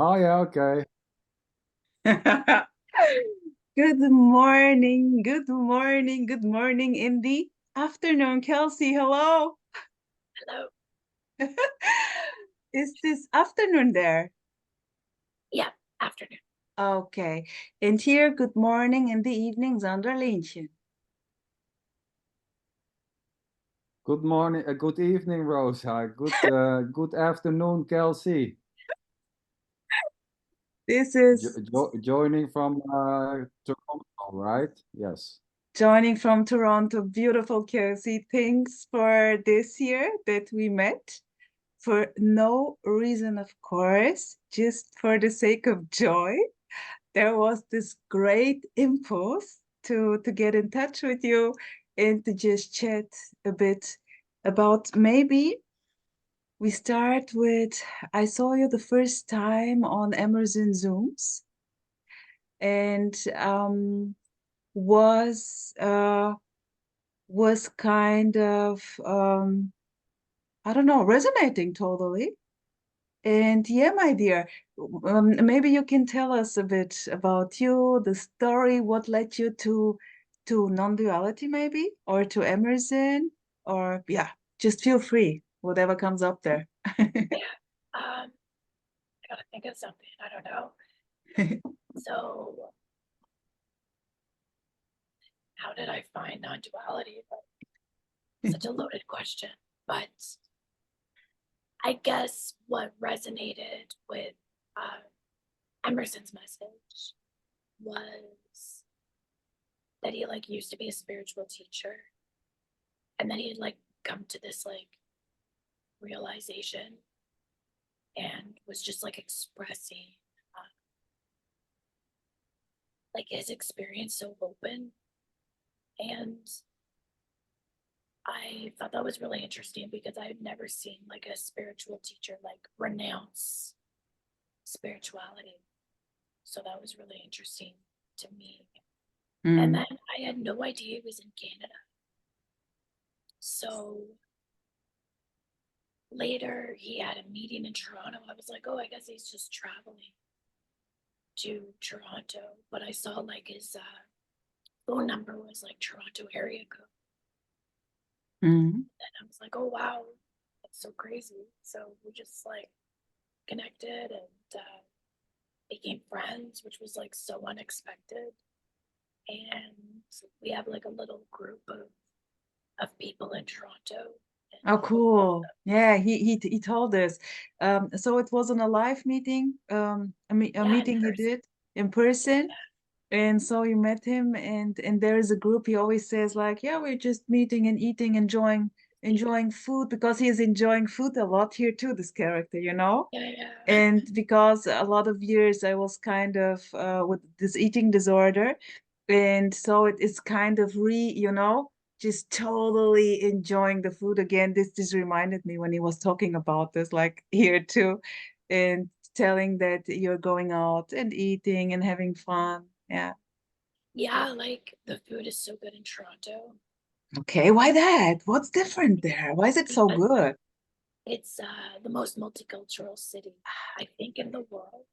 Oh, yeah, okay. Good morning in the afternoon, Kelsey. Hello. Hello. Is this afternoon there? Yeah, afternoon. Okay. And here, good morning in the evening, zonder Lientje. Good morning, good evening, Rosa. Good afternoon, Kelsey. This is Joining from Toronto, right? Yes. joining from Toronto. Beautiful, Kelsey. Thanks for this year that we met. For no reason, of course, just for the sake of joy. There was this great impulse to get in touch with you and to just chat a bit about maybe we start with I saw you the first time on Emerson Zooms and was uh was kind of I don't know, resonating totally. And yeah, my dear, maybe you can tell us a bit about you, the story, what led you to non-duality, maybe, or to Emerson, or yeah, just feel free, whatever comes up there. Yeah. I gotta think of something. I don't know. So how did I find non-duality? Such a loaded question. But I guess what resonated with Emerson's message was that he like used to be a spiritual teacher, and then he had like come to this like realization and was just like expressing uh, like his experience so open. And I thought that was really interesting because I had never seen like a spiritual teacher like renounce spirituality. So that was really interesting to me. And Mm. then I had no idea he was in Canada. So later he had a meeting in Toronto. I was like, oh, I guess he's just traveling to Toronto. But I saw like his phone number was like Toronto area code. Mm. And I was like, oh, wow, that's so crazy. So we just like connected and became friends, which was like so unexpected. And we have like a little group of people in Toronto. Oh, And cool. Yeah, he told us. So it wasn't a live meeting, a yeah, in meeting he person. did in person. And so you met him, and there is a group. He always says like, yeah, we're just meeting and eating, enjoying food because he is enjoying food a lot here too, this character, you know? Yeah, yeah. And because a lot of years I was kind of with this eating disorder, and so it is kind of just totally enjoying the food again. This reminded me when he was talking about this, like here too, and telling that you're going out and eating and having fun. Yeah. Yeah, like the food is so good in Toronto Okay, why that? What's different there? Why is it so because good? it's the most multicultural city, I think, in the world.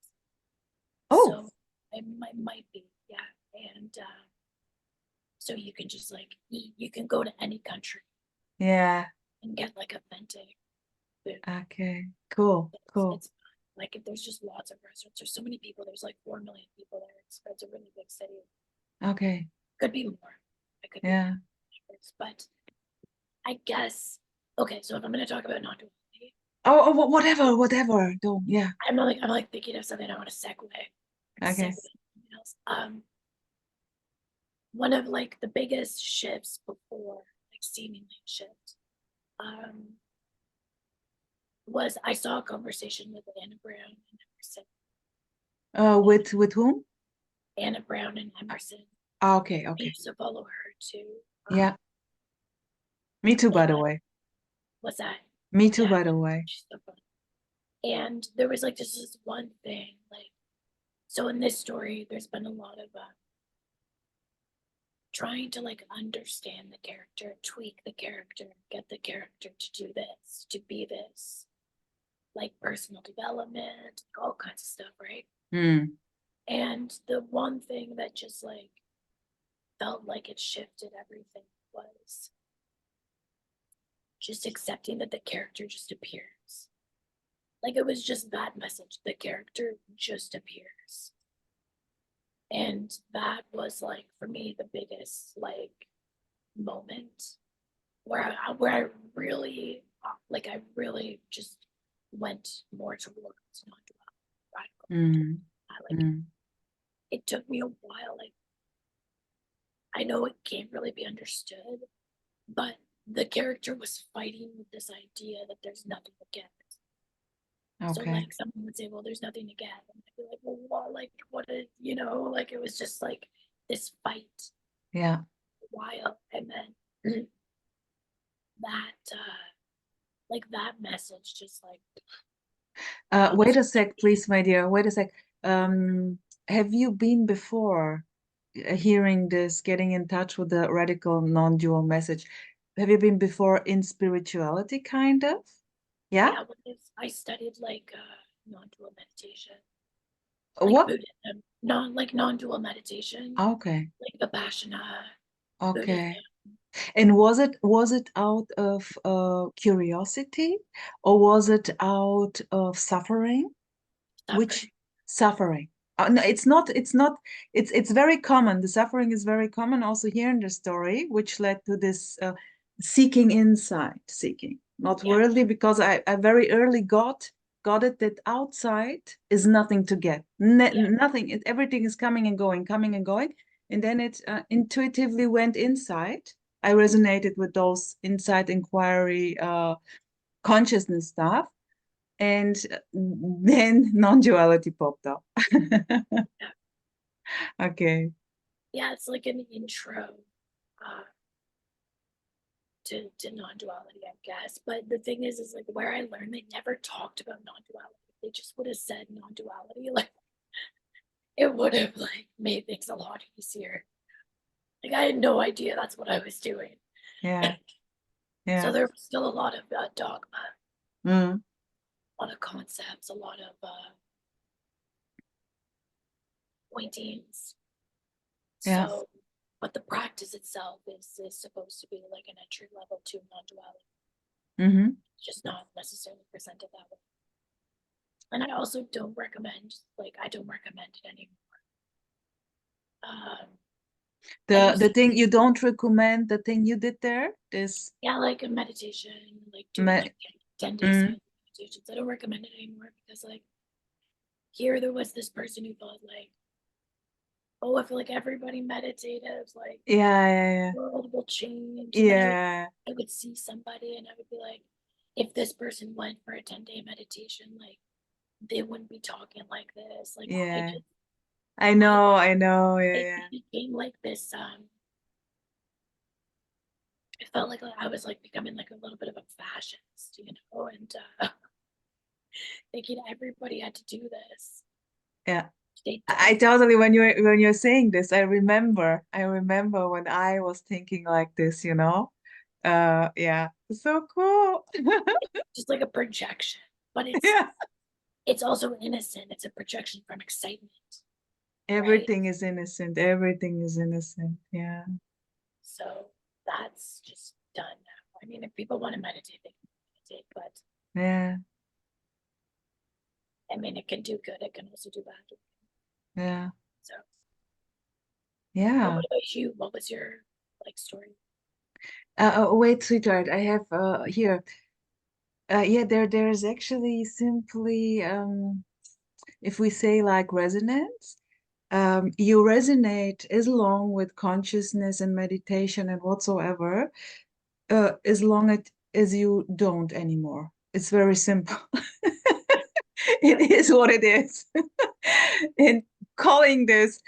Oh, So it might be, yeah. And so you can just like eat, you can go to any country yeah. and get like authentic food. Okay. Cool. Cool. It's like if there's just lots of restaurants. There's so many people. There's like 4 million people there. It's a really big city. Okay. Could be more. It could be Yeah. more. But I guess okay. So if I'm gonna talk about non-duality, Whatever. Don't. Yeah. I'm like thinking of something I want to segue. Segue Okay. into something else. One of like the biggest shifts before like seemingly shift was I saw a conversation with Anna Brown and Emerson. With whom? Anna Brown and Emerson. Okay. I Okay. used to follow her too. Um, Yeah. Me too, by and the way. what's that? Me too, Yeah, by the way. she's so fun. And there was like just this one thing, like so in this story, there's been a lot of trying to like understand the character, tweak the character, get the character to do this, to be this, like personal development, all kinds of stuff, And the one thing that just like felt like it shifted everything was just accepting that the character just appears. Like it was just that message. The character just appears. And that was like for me the biggest like moment where I really like I really just went more towards non-duality, radical. Like it took me a while. Like I know it can't really be understood, but the character was fighting with this idea that there's nothing to get. So like someone would say, well, there's nothing to get. And I'd be like, well, what, like, what is, you know, like it was just like this fight. Yeah. While, and then that, like that message just like. Wait a sec, please, my dear. Wait a sec. Have you been before hearing this, getting in touch with the radical non-dual message? Have you been before in spirituality, kind of? Yeah? Yeah, I studied like non-dual meditation. What? Like Buddhism, non-dual meditation. Okay. Like Vipassana. Okay. Buddhism. And was it out of curiosity, or was it out of suffering? Which suffering? No, it's not. It's very common. The suffering is very common also here in the story, which led to this seeking inside, seeking, not worldly, because I very early got it that outside is nothing to get. Nothing. Everything is coming and going, coming and going. And then it intuitively went inside. I resonated with those inside inquiry consciousness stuff. And then non-duality popped up. Okay. Yeah, it's like an intro to non-duality, I guess. But the thing is like where I learned, they never talked about non-duality. They just would have said non-duality. Like it would have like made things a lot easier. Like I had no idea that's what I was doing. Yeah. Yeah. So there was still a lot of dogma, a lot of concepts, a lot of pointings. Yeah. So, but the practice itself is supposed to be like an entry level to non-duality. It's just not necessarily presented that way. And I also don't recommend, like, I don't recommend it anymore. The thing you don't recommend, the thing you did there, this. Yeah, like a meditation, like doing like 10 days meditations. I don't recommend it anymore because like here there was this person who thought like, oh, if like everybody meditated, like the world will change. Yeah. I would see somebody and I would be like, if this person went for a 10-day meditation, like they wouldn't be talking like this. Like I know. It became like this. It felt like I was like becoming like a little bit of a fascist, you know, and thinking everybody had to do this. Yeah. I totally, when you're saying this, I remember when I was thinking like this, you know. Yeah, so cool. Just like a projection, but it's also innocent. It's a projection from excitement. Everything is innocent. Everything is innocent. Yeah. So that's just done now. I mean, if people want to meditate, they can meditate, but yeah. I mean, it can do good. It can also do bad. Yeah. So yeah. what about you? What was your like story? Wait, sweetheart, I have here. Yeah, there's actually simply if we say like resonance, you resonate as long with consciousness and meditation and whatsoever, as long as you don't anymore. It's very simple. It is what it is. And calling this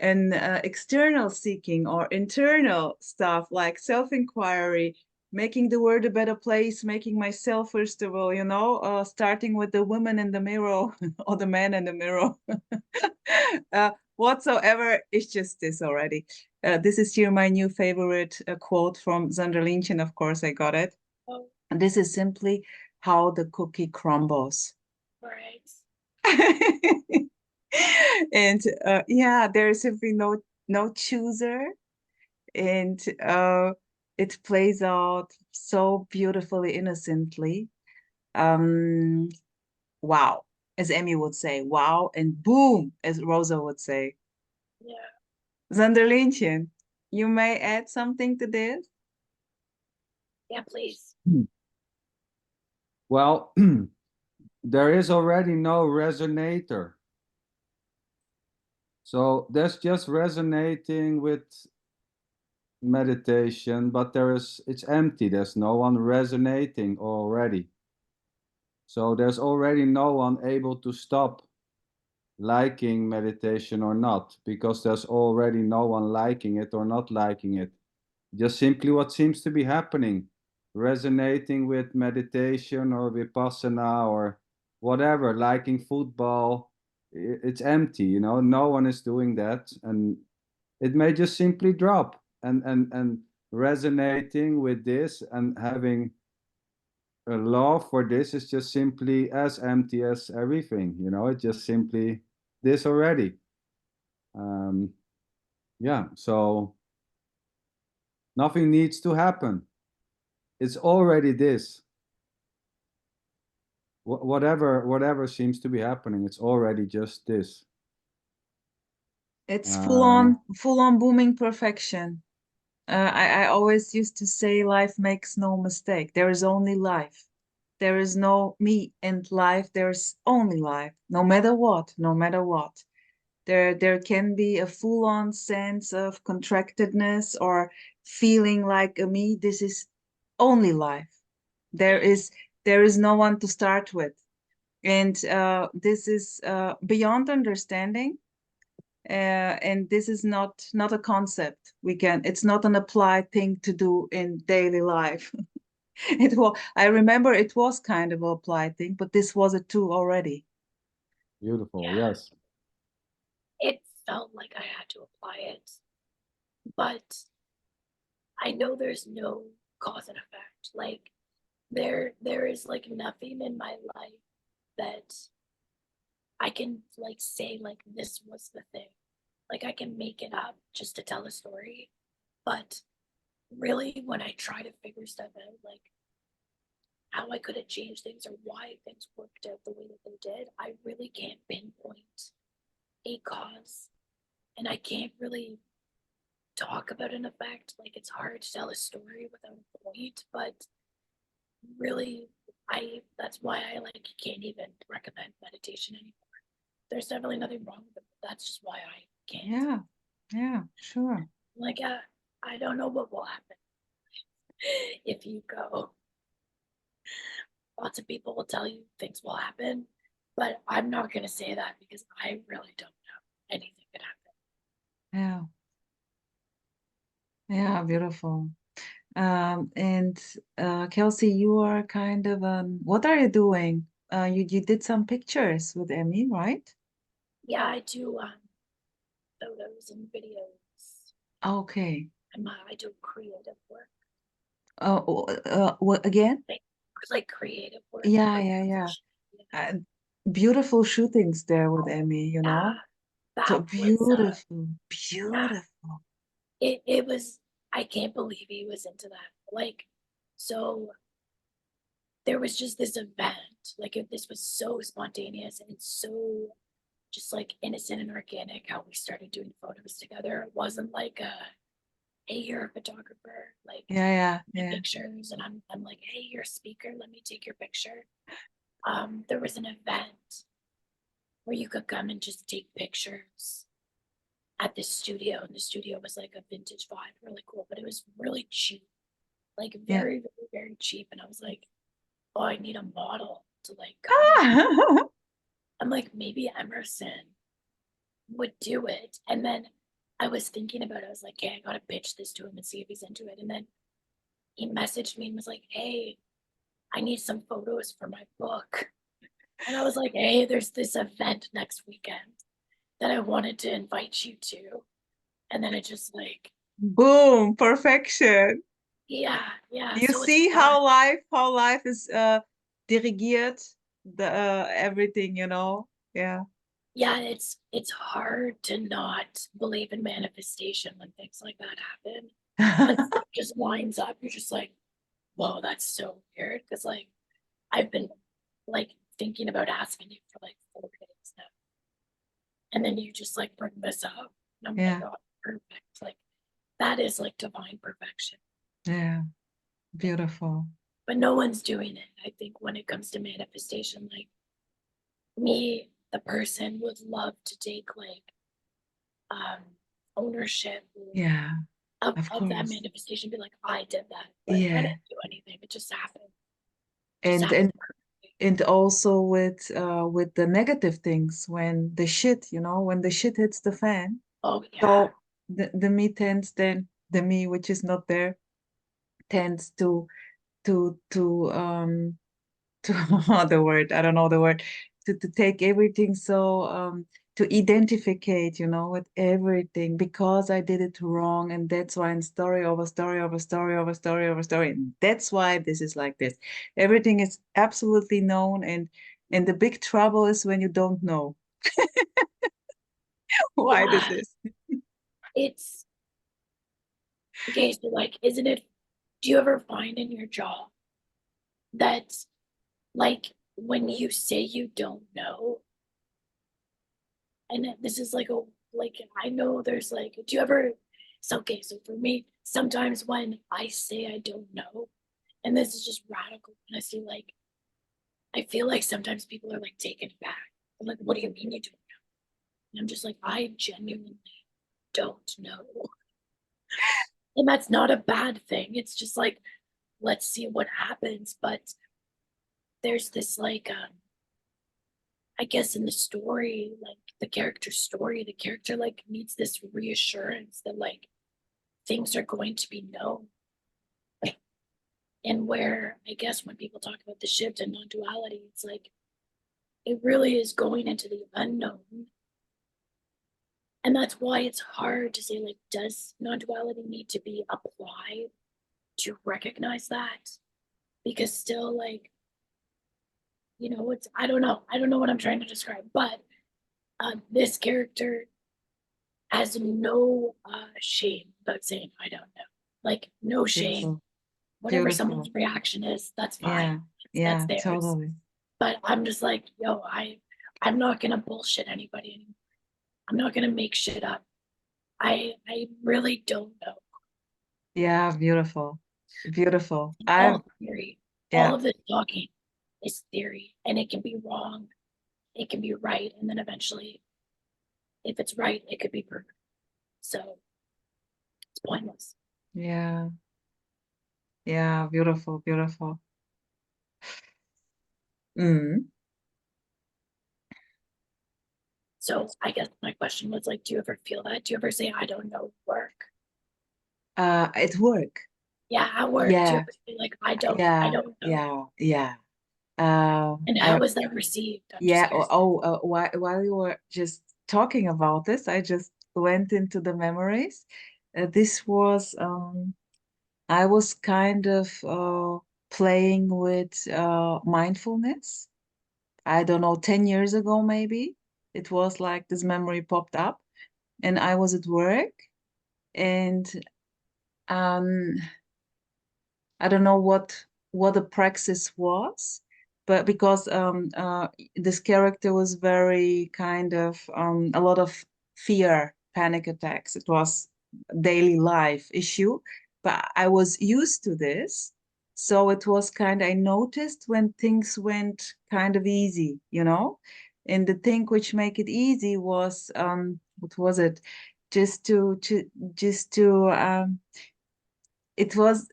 an external seeking or internal stuff like self-inquiry, making the world a better place, making myself first of all, you know, starting with the woman in the mirror or the man in the mirror. Whatsoever, it's just this already. This is here my new favorite quote from Zander Lynch, and of course I got it. Oh. And this is simply how the cookie crumbles. Right. And yeah, there's simply no chooser, and it plays out so beautifully, innocently. Um, wow, as Emmy would say, wow, and boom, as Rosa would say. Yeah. Zanderlientje, you may add something to this? Yeah, please. Well, there is already no resonator. So that's just resonating with meditation, but it's empty. There's no one resonating already. So there's already no one able to stop liking meditation or not, because there's already no one liking it or not liking it. Just simply what seems to be happening, resonating with meditation or vipassana or whatever, liking football. It's empty, you know, no one is doing that. And it may just simply drop, and resonating with this and having a love for this is just simply as empty as everything, you know, it's just simply this already. Yeah, so nothing needs to happen. It's already this. Whatever seems to be happening, it's already just this. It's Um, full on booming perfection. I always used to say life makes no mistake. There is only life. There is no me and life. There's only life. No matter what, no matter what. There can be a full-on sense of contractedness or feeling like a me. This is only life. There is no one to start with. And this is beyond understanding. And this is not a concept it's not an applied thing to do in daily life. I remember it was kind of an applied thing, but this was it too already. Beautiful, Yeah. yes. It felt like I had to apply it, but I know there's no cause and effect. Like there is like nothing in my life that I can like say like this was the thing. Like I can make it up just to tell a story, but really when I try to figure stuff out, like how I could have changed things or why things worked out the way that they did, I really can't pinpoint a cause. And I can't really talk about an effect. Like it's hard to tell a story without a point, but really that's why I like can't even recommend meditation anymore. There's definitely nothing wrong with it, but that's just why I can't. Yeah, sure. Like I don't know what will happen if you go. Lots of people will tell you things will happen, but I'm not gonna say that because I really don't know anything could happen. Yeah, beautiful. And Kelsey, you are kind of what are you doing? You did some pictures with Emmy, right? Yeah, I do photos and videos. Okay. I do creative work. What again? Like creative work. Yeah. Uh, Beautiful shootings there with Emmy, you know? So That was beautiful, yeah, beautiful. it was I can't believe he was into that. Like so there was just this event. Like this was so spontaneous and so just like innocent and organic how we started doing photos together. It wasn't like hey, you're a photographer, like Yeah. pictures, and I'm like, hey, you're a speaker, let me take your picture. There was an event where you could come and just take pictures at this studio, and the studio was like a vintage vibe, really cool, but it was really cheap, like very, very, very cheap. And I was like, oh, I need a model to like come. I'm like, maybe Emerson would do it. And then I was thinking about it. I was like, okay, I gotta pitch this to him and see if he's into it. And then he messaged me and was like, hey, I need some photos for my book. And I was like, hey, there's this event next weekend that I wanted to invite you to. And then it just like, Boom, perfection. yeah. You So it's see fun. how life is dirigiert, the everything, you know. Yeah. Yeah, it's hard to not believe in manifestation when things like that happen. When stuff just lines up, you're just like, whoa, that's so weird. Because like I've been like thinking about asking you for like 4 days now. And then you just like bring this up. And I'm Yeah. like, oh, perfect. Like that is like divine perfection. Yeah. Beautiful. But no one's doing it. I think when it comes to manifestation, like me, the person, would love to take like um ownership Yeah, of of that course. manifestation, be like, I did that, but I Yeah. didn't do anything. It just happened. It just And happened. and also with the negative things, when the shit, when the shit hits the fan. Oh yeah. So the me tends then the me which is not there tends to the word, I don't know the word, to take everything, so to identificate, with everything, because I did it wrong, and that's why, in story over story over story over story over story, and that's why this is like this. Everything is absolutely known, and the big trouble is when you don't know why this Yeah. is. It's okay. So like, isn't it? Do you ever find in your job that like when you say you don't know, and this is like I know there's like, do you ever? So okay, so for me, sometimes when I say I don't know, and this is just radical, and I see like I feel like sometimes people are like taken back. I'm like, what do you mean you don't know? And I'm just like, I genuinely don't know. And that's not a bad thing. It's just like, let's see what happens. But there's this like I guess in the story, like the character's story, the character like needs this reassurance that like things are going to be known. And where I guess when people talk about the shift and non-duality, it's like it really is going into the unknown. And that's why it's hard to say, like, does non-duality need to be applied to recognize that? Because still, like, it's I don't know. I don't know what I'm trying to describe, but this character has no shame about saying I don't know. Like no shame. Beautiful. Whatever Beautiful. someone's reaction is, that's Yeah. fine. That's Yeah, theirs. totally. But I'm just like, yo, I'm not gonna bullshit anybody anymore. I'm not gonna make shit up. I really don't know. Yeah, beautiful. Beautiful. It's all theory. Yeah. All of this talking is theory, and it can be wrong. It can be right, and then eventually, if it's right, it could be perfect. So it's pointless. Yeah. Yeah, beautiful, beautiful. Mm. So I guess my question was like, do you ever feel that? Do you ever say I don't know work? At work. Yeah, at work. Do you Yeah. ever feel like I don't Yeah. know? Yeah. Yeah. And how was that received? I'm just Yeah. curious. While you were just talking about this, I just went into the memories. This was I was kind of playing with mindfulness. I don't know, 10 years ago maybe. It was like this memory popped up, and I was at work, and um I don't know what the praxis was, but because this character was very kind of a lot of fear, panic attacks. It was daily life issue, but I was used to this, so it was kind of, I noticed when things went kind of easy, and the thing which make it easy was what was it? Just to it was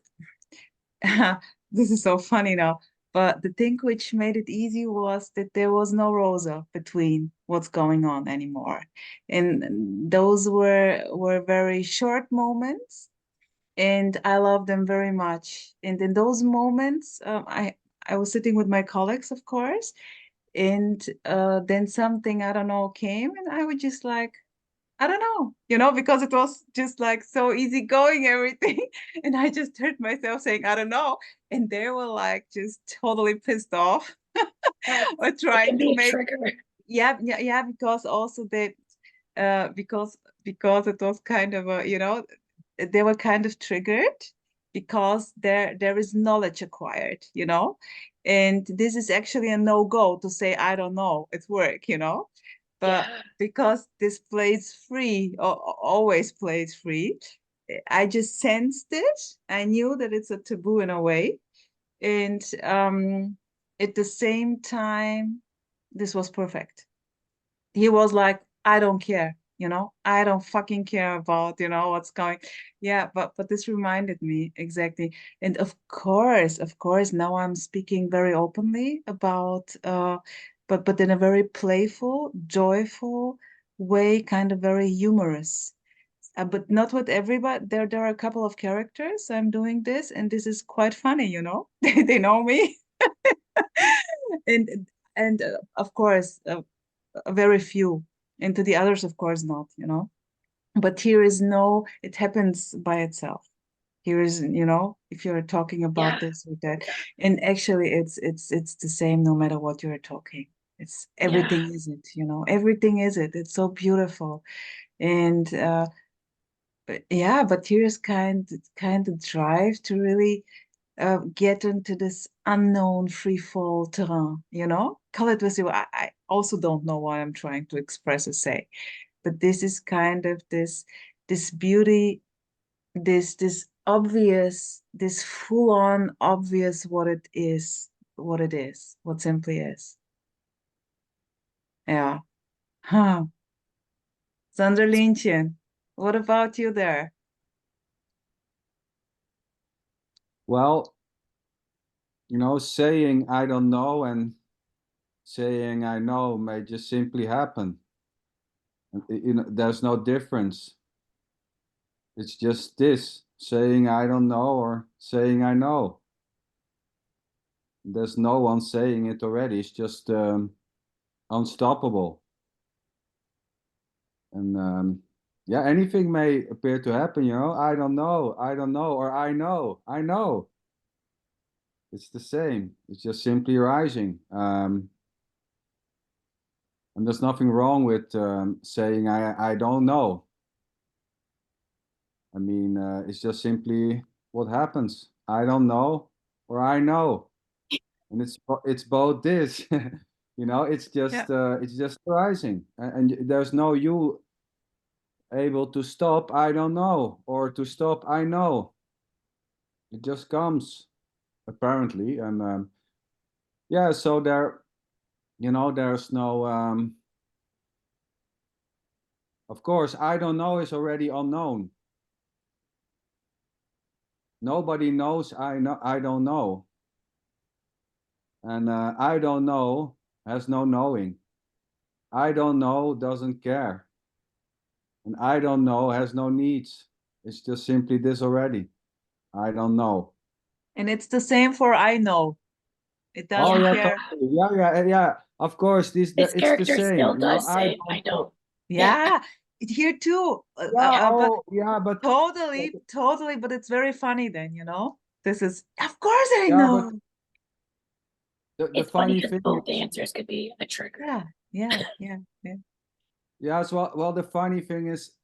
this is so funny now. But the thing which made it easy was that there was no Rosa between what's going on anymore. And those were very short moments, and I love them very much. And in those moments, I was sitting with my colleagues, of course, and then something, I don't know, came, and I would just like, I don't know, because it was just like so easy going, everything. And I just heard myself saying, I don't know. And they were like just totally pissed off or It trying can to be a make, trigger. yeah, because also that because it was kind of a, you know, they were kind of triggered because there is knowledge acquired, you know, and this is actually a no-go to say I don't know at work, you know, but Yeah. because this plays free or always plays free, I just sensed it. I knew that it's a taboo in a way, and at the same time, this was perfect. He was like, I don't care, you know, I don't fucking care about, you know, what's going. Yeah, but this reminded me exactly. And of course, now I'm speaking very openly about but in a very playful, joyful way, kind of very humorous. But not with everybody. There are a couple of characters I'm doing this, and this is quite funny, you know. They know me. and of course very few, and to the others of course not, you know, but here is no, it happens by itself. Here is, you know, if you're talking about Yeah. this or that, and actually it's the same no matter what you're talking. It's everything Yeah. is it, you know, everything is it. It's so beautiful. And yeah, but here's kind of drive to really get into this unknown free fall terrain, you know? Call it with you. I also don't know what I'm trying to express or say, but this is kind of this beauty, this obvious, this full-on obvious what it is, what simply is. Yeah. Huh. Sanderlientje, what about you there? Well, you know, saying I don't know and saying I know may just simply happen. You know, there's no difference. It's just this, saying I don't know or saying I know. There's no one saying it already. It's just unstoppable. And yeah, anything may appear to happen, you know. I don't know, or I know. It's the same. It's just simply rising. And there's nothing wrong with saying I don't know. I mean, it's just simply what happens. I don't know, or I know, and it's both this. You know, Yeah. it's just rising, and there's no you able to stop. I don't know, or to stop. I know. It just comes apparently, and yeah. So there, you know, there's no. Of course, I don't know is already unknown. Nobody knows I know. I don't know. And I don't know has no knowing. I don't know doesn't care. And I don't know has no needs. It's just simply this already. I don't know. And it's the same for I know. It Oh doesn't yeah, Yeah. care. totally. Yeah. Of course, This it's the character same. still You know, does I say, don't I know. know. Yeah. Yeah, here too. Yeah. Yeah. But Oh yeah, but totally. But it's very funny then, you know? This is, of course I yeah, but know. the It's funny funny because thing both is, answers could be a trigger. Yeah. yeah, as well. The funny thing is,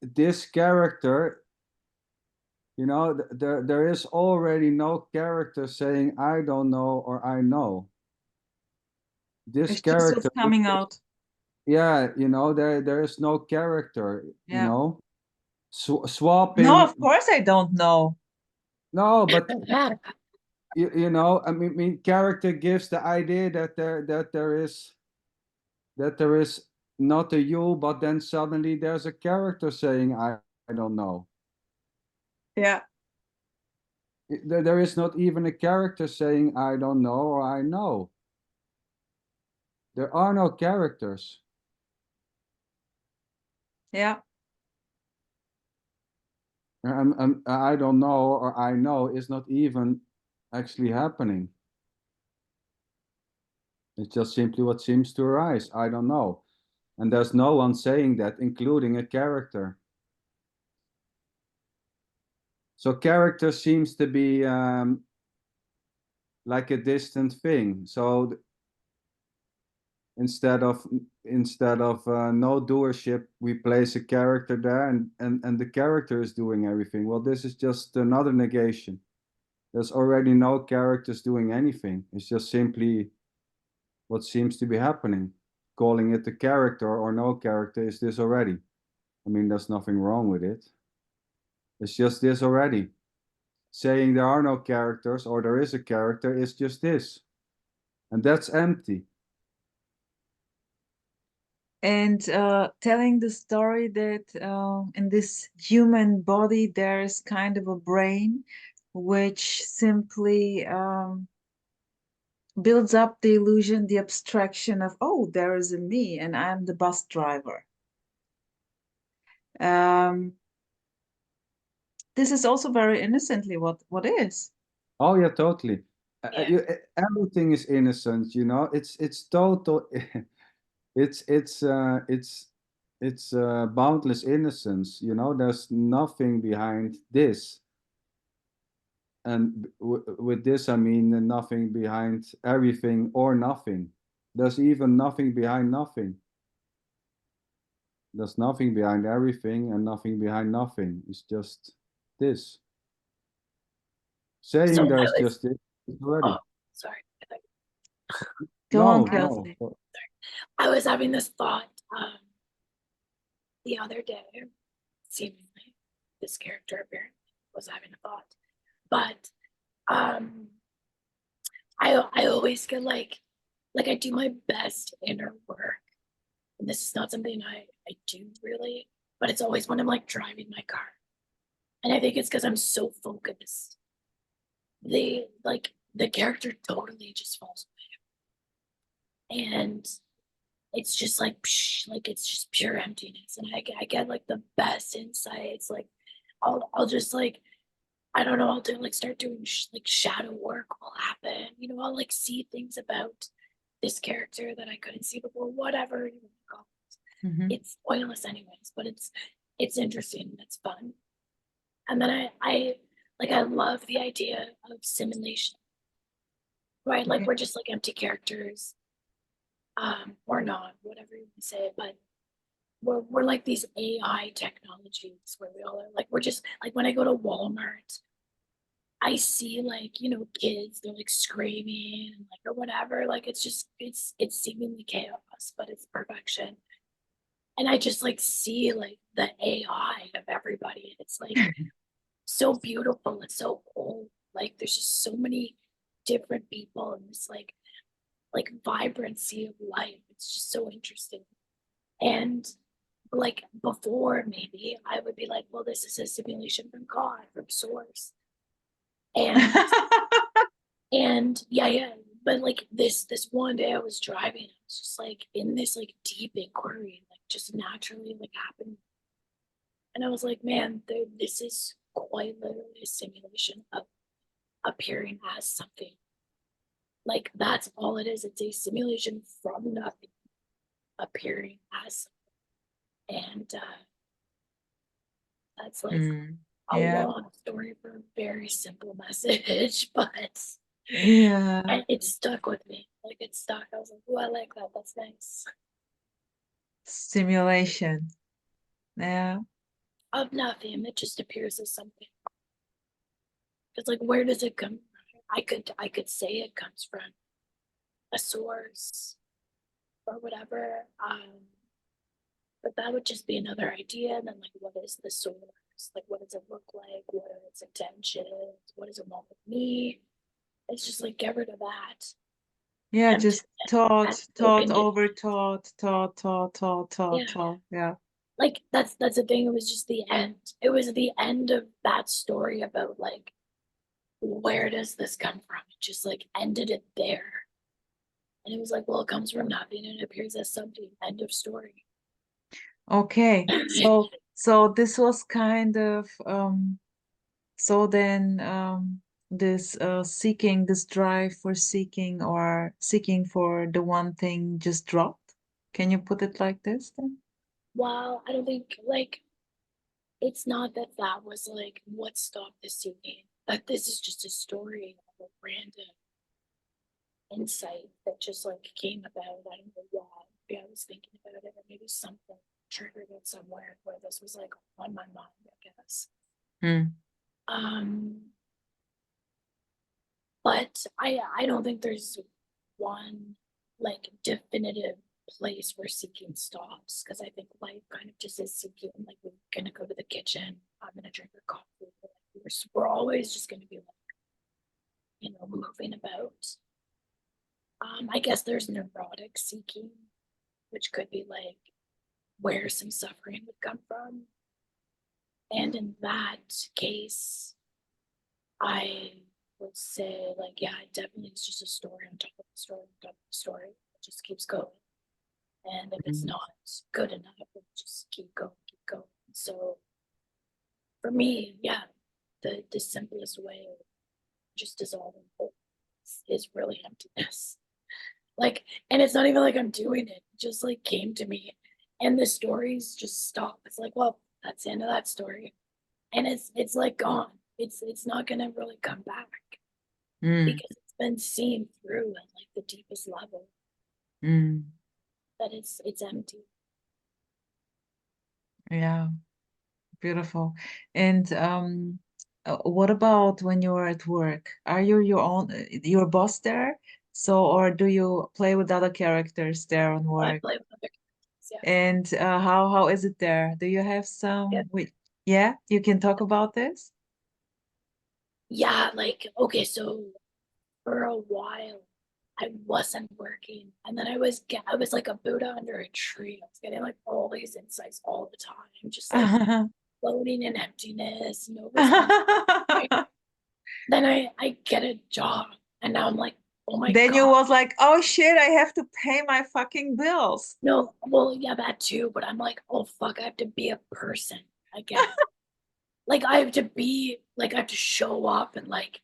this character, you know, there is already no character saying I don't know or I know. This It's just what's character, coming out. yeah, you know, there is no character, you Yeah. know, No, swapping. of course I don't know. No, but you know, I mean, character gives the idea that there is not a you, but then suddenly there's a character saying I don't know. Yeah. There is not even a character saying I don't know or I know. There are no characters. Yeah. I don't know or I know is not even actually happening. It's just simply what seems to arise. I don't know. And there's no one saying that, including a character. So character seems to be like a distant thing. So instead of no doership, we place a character there, and the character is doing everything. Well, this is just another negation. There's already no characters doing anything. It's just simply what seems to be happening. Calling it a character or no character is this already. I mean, there's nothing wrong with it. It's just this already. Saying there are no characters or there is a character is just this. And that's empty. And telling the story that in this human body there's kind of a brain which simply builds up the illusion, the abstraction of, oh, there is a me and I'm the bus driver. This is also very innocently what is. Oh yeah, totally. Yeah. Everything is innocent, you know. It's total. It's boundless innocence. You know, there's nothing behind this. And with this, I mean nothing behind everything or nothing. There's even nothing behind nothing. There's nothing behind everything and nothing behind nothing. It's just this. Saying So there's just this is already. oh, sorry. Go on, No, Kelsey. no. I was having this thought the other day, seemingly, this character apparently was having a thought. But I always get like I do my best inner work. And this is not something I do really, but it's always when I'm like driving my car. And I think it's because I'm so focused. The character totally just falls away. And it's just like psh, like it's just pure emptiness. And I get like the best insights. Like I'll just like I don't know, I'll do like start doing like shadow work will happen. You know, I'll like see things about this character that I couldn't see before, whatever you want to call it. Mhm. It's pointless anyways, but it's interesting and it's fun. And then I love the idea of simulation. Right? Like Okay. we're just like empty characters. Or not, whatever you want to say, but we're like these AI technologies where we all are like we're just like when I go to Walmart, I see like, you know, kids, they're like screaming and like or whatever. Like it's just it's seemingly chaos, but it's perfection. And I just like see like the AI of everybody. And it's like so beautiful. It's so cool. Like there's just so many different people and this like vibrancy of life. It's just so interesting. And like before, maybe I would be like, well, this is a simulation from God, from source. And and yeah. But like this one day I was driving, I was just like in this like deep inquiry, like just naturally like happened. And I was like, man, this is quite literally a simulation of appearing as something. Like that's all it is. It's a simulation from nothing, appearing as something. And that's like a Yeah. long story for a very simple message, but Yeah. it stuck with me. Like it stuck. I was like, oh, I like that. That's nice. Simulation. Yeah. Of nothing, it just appears as something. It's like, where does it come from? I could say it comes from a source or whatever. But that would just be another idea. And then like, what is the source? Like, what does it look like? What are its intentions? What does it want with me? It's just like get rid of that. Yeah, And just and thought open it. over thought. Yeah. Yeah. Like that's the thing. It was just the end. It was the end of that story about like where does this come from? It just like ended it there. And it was like, well, it comes from nothing and it appears as something. End of story. Okay. So this was kind of so then this seeking, this drive for seeking or seeking for the one thing just dropped. Can you put it like this then? Well, I don't think like it's not that that was like what stopped the seeking. That this is just a story of a random insight that just like came about. I don't know why. Maybe I was thinking about it, or maybe something triggered it somewhere where this was like on my mind, I guess. But I don't think there's one like definitive place where seeking stops, because I think life kind of just is seeking. Like, we're gonna go to the kitchen, I'm gonna drink a coffee. We're always just gonna be like, moving about. I guess there's neurotic seeking, which could be like where some suffering would come from. And in that case, I would say, like, yeah, it definitely is just a story on top of the story on top of the story. It just keeps going. And if it's not good enough, it just keep going, keep going. So for me, yeah, the simplest way of just dissolving is really emptiness. Like, and it's not even like I'm doing it, it just like came to me. And the stories just stop. It's like, well, that's the end of that story. And it's like gone. It's not gonna really come back because it's been seen through at like the deepest level. That it's empty. Yeah, beautiful. And what about when you're at work? Are you your boss there? So, or do you play with other characters there on I work? play with other characters, yeah. And how is it there? Do you have some? Yeah, you can talk about this. Yeah, like, okay, so for a while I wasn't working, and then I was like a Buddha under a tree. I was getting like all these insights all the time, just like floating in emptiness, no responsibility. Then I get a job, and now I'm like, oh my Then you God. was like, oh shit, I have to pay my fucking bills. No, well, yeah, that too, but I'm like, oh fuck, I have to be a person again. Like, I have to show up and like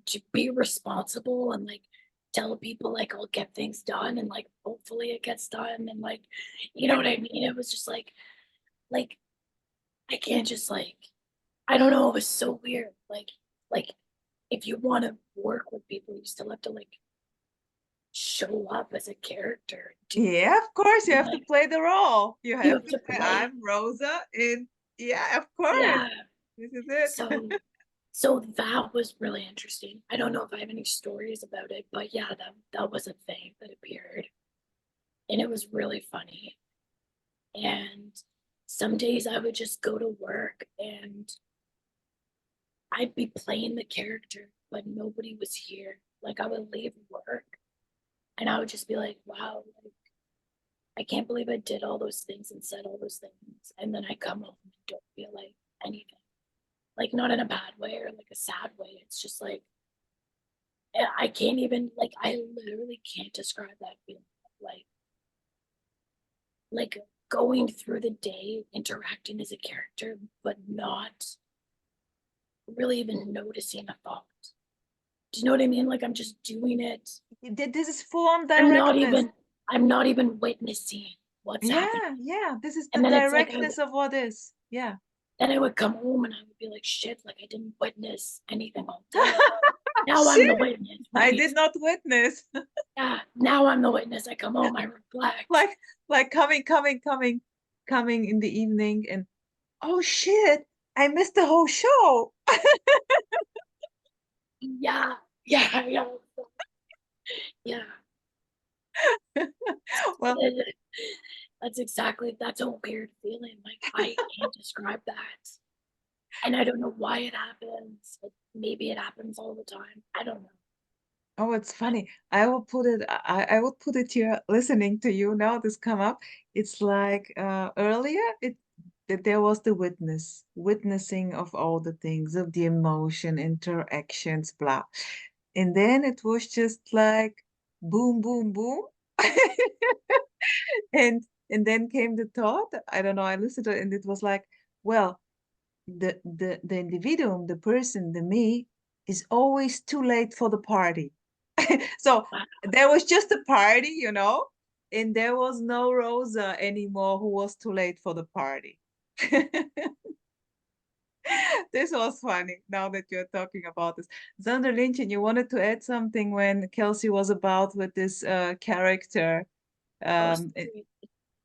to be responsible and like tell people like I'll get things done, and like hopefully it gets done, and like, you know what I mean? It was just like I can't just like, I don't know, it was so weird. Like if you want to work with people, you still have to like show up as a character. Yeah, of course, you have to play the role. You have to say, play. I'm Rosa, and yeah, of course. Yeah. This is it. So that was really interesting. I don't know if I have any stories about it, but yeah, that was a thing that appeared. And it was really funny. And some days I would just go to work and I'd be playing the character, but nobody was here. Like, I would leave work and I would just be like, wow, like, I can't believe I did all those things and said all those things. And then I come home and don't feel like anything. Like, not in a bad way or like a sad way. It's just like, I can't even, like, I literally can't describe that feeling. Like going through the day interacting as a character, but not really even noticing a thought. Do you know what I mean? Like, I'm just doing it. This is full on directness. I'm not even witnessing what's happening. Yeah, this is the directness of what is. Yeah. Then I would come home and I would be like, shit, like I didn't witness anything all day. Now I'm the witness. Right? I did not witness. Yeah, now I'm the witness. I come home, I reflect. Like coming in the evening and, oh shit, I missed the whole show. Yeah. Well, that's a weird feeling. Like, I can't describe that. And I don't know why it happens. Maybe it happens all the time. I don't know. Oh, it's funny. I would put it here listening to you now, this come up. It's like earlier that there was the witnessing of all the things, of the emotion, interactions, blah. And then it was just like boom, boom, boom. and then came the thought, I don't know, I listened to it and it was like, well, the individuum, the person, the me, is always too late for the party. So there was just a party, and there was no Rosa anymore who was too late for the party. This was funny now that you're talking about this. Zander Lynchen, you wanted to add something when Kelsey was about with this character. Oh, It- sorry.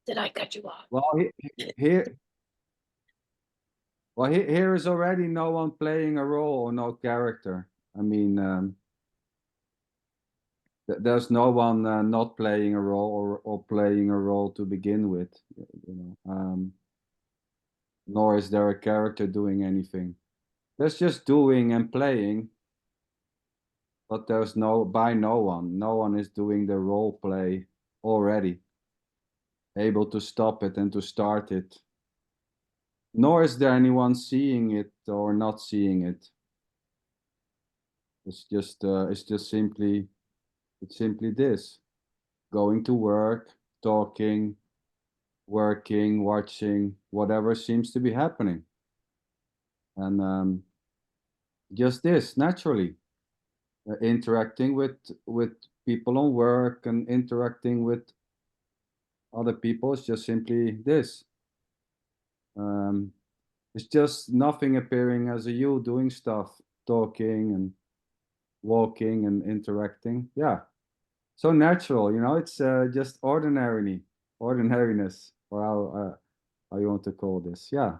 Did I cut you off? Well, here, well, here is already no one playing a role or no character. I mean, there's no one not playing a role or playing a role to begin with, you know. Nor is there a character doing anything. There's just doing and playing, but there's no one. No one is doing the role play already, able to stop it and to start it. Nor is there anyone seeing it or not seeing it. It's just simply this: going to work, talking, working, watching, whatever seems to be happening, and just this naturally, interacting with people on work and interacting with other people is just simply this. It's just nothing appearing as a you doing stuff, talking and walking and interacting. Yeah, so natural, you know. It's just ordinaryness, or how you want to call this. Yeah.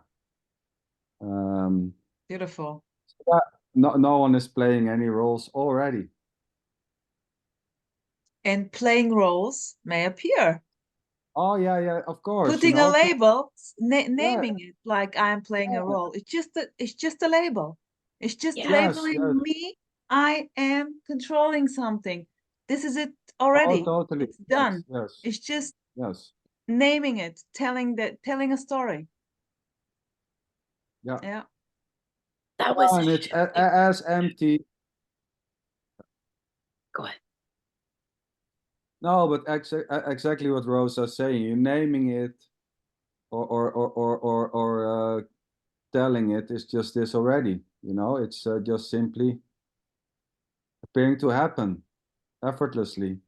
Beautiful. Yeah, no one is playing any roles already. And playing roles may appear. Oh yeah, of course. Putting you a know, label, yeah, naming it like I'm playing a yeah, role. It's just a label. It's just Yeah. yes, labeling me. I am controlling something. This is it oh, already. totally. It's done. Yes, It's just yes, naming it, telling a story. yeah. Yeah. That was And it's as empty. go ahead. No, but exactly what Rosa's saying. You're naming it or telling it is just this already. You know, it's just simply appearing to happen effortlessly.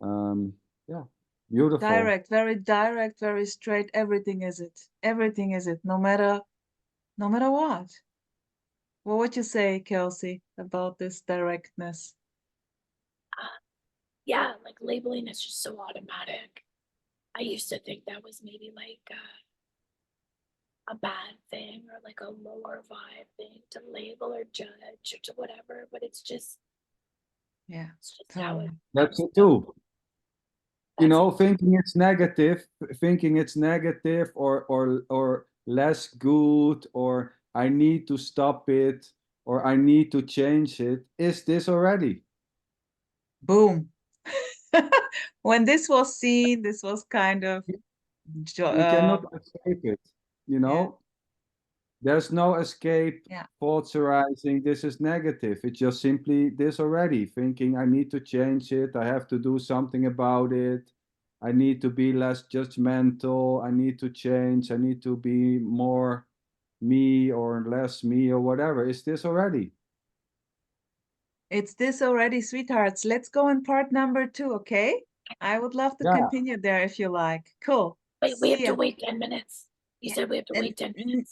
Yeah, beautiful. Direct, very straight. Everything is it. Everything is it. No matter what. Well, what you say, Kelsey, about this directness? Yeah, like labeling is just so automatic. I used to think that was maybe like a bad thing or like a lower vibe thing to label or judge or to whatever, but it's just Yeah, how totally. it That's comes it too. You That's know, it. thinking it's negative or less good, or I need to stop it, or I need to change it, is this already. Boom. When this was seen, this was kind of You cannot escape it, you yeah. know. There's no escape, Yeah. thoughts arising, this is negative. It's just simply this already, thinking I need to change it, I have to do something about it, I need to be less judgmental, I need to change, I need to be more me or less me or whatever. Is this already? It's this already, sweethearts. Let's go in part number 2, okay? I would love to Yeah. continue there if you like. Cool. Wait, we have See to ya. wait 10 minutes. You Yeah. said we have to wait 10 minutes.